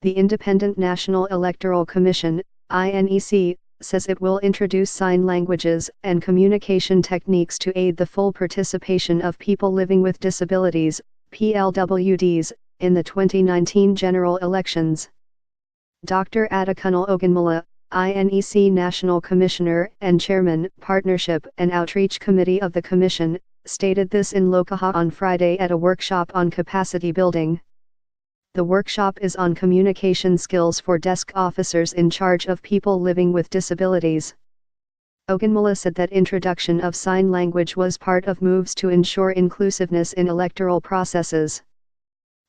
The Independent National Electoral Commission, INEC, says it will introduce sign languages and communication techniques to aid the full participation of people living with disabilities, PLWDs, in the 2019 general elections. Dr. Adekunle Ogunmola, INEC National Commissioner and Chairman, Partnership and Outreach Committee of the Commission, stated this in Lokaha on Friday at a workshop on capacity building. The workshop is on communication skills for desk officers in charge of people living with disabilities. Ogunmola said that introduction of sign language was part of moves to ensure inclusiveness in electoral processes.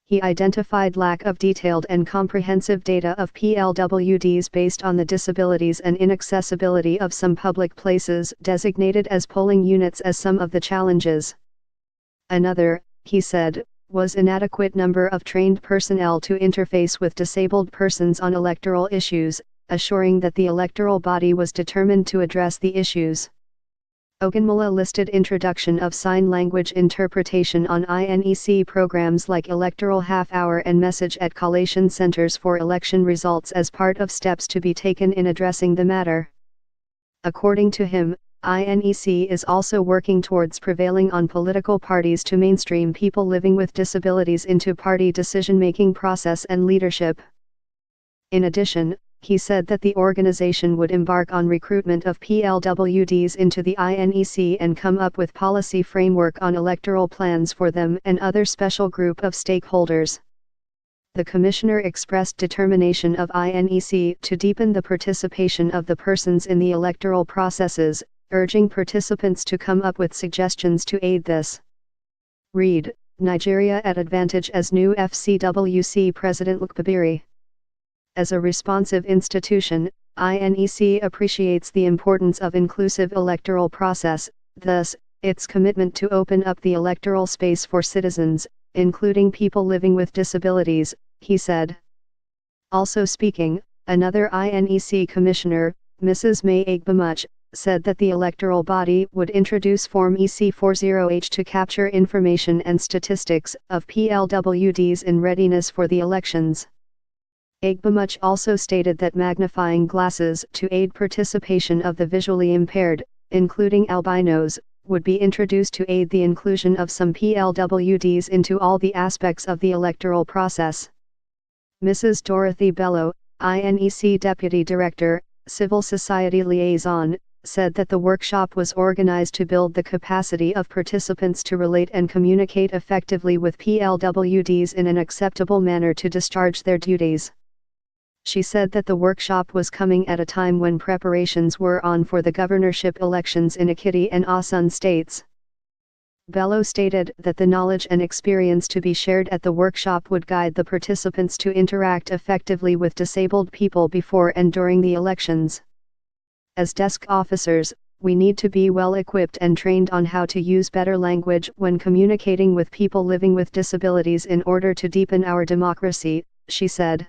He identified lack of detailed and comprehensive data of PLWDs based on the disabilities and inaccessibility of some public places designated as polling units as some of the challenges. Another, he said, was inadequate number of trained personnel to interface with disabled persons on electoral issues, assuring that the electoral body was determined to address the issues. Ogunmola listed introduction of sign language interpretation on INEC programs like Electoral Half Hour and Message at Collation Centers for election results as part of steps to be taken in addressing the matter. According to him, INEC is also working towards prevailing on political parties to mainstream people living with disabilities into party decision-making process and leadership. In addition, he said that the organization would embark on recruitment of PLWDs into the INEC and come up with policy framework on electoral plans for them and other special group of stakeholders. The Commissioner expressed determination of INEC to deepen the participation of the persons in the electoral processes, urging participants to come up with suggestions to aid this. Read, Nigeria at advantage as new FCWC President Lukbabiri. As a responsive institution, INEC appreciates the importance of inclusive electoral process, thus, its commitment to open up the electoral space for citizens, including people living with disabilities, he said. Also speaking, another INEC commissioner, Mrs. May Agbamuch, said that the electoral body would introduce Form EC40H to capture information and statistics of PLWDs in readiness for the elections. Agbamuch also stated that magnifying glasses to aid participation of the visually impaired, including albinos, would be introduced to aid the inclusion of some PLWDs into all the aspects of the electoral process. Mrs. Dorothy Bello, INEC Deputy Director, Civil Society Liaison, said that the workshop was organized to build the capacity of participants to relate and communicate effectively with PLWDs in an acceptable manner to discharge their duties. She said that the workshop was coming at a time when preparations were on for the governorship elections in Ekiti and Osun states. Bello stated that the knowledge and experience to be shared at the workshop would guide the participants to interact effectively with disabled people before and during the elections. As desk officers, we need to be well equipped and trained on how to use better language when communicating with people living with disabilities in order to deepen our democracy, she said.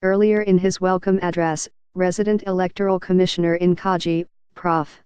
Earlier in his welcome address, Resident Electoral Commissioner in Kaji, Prof.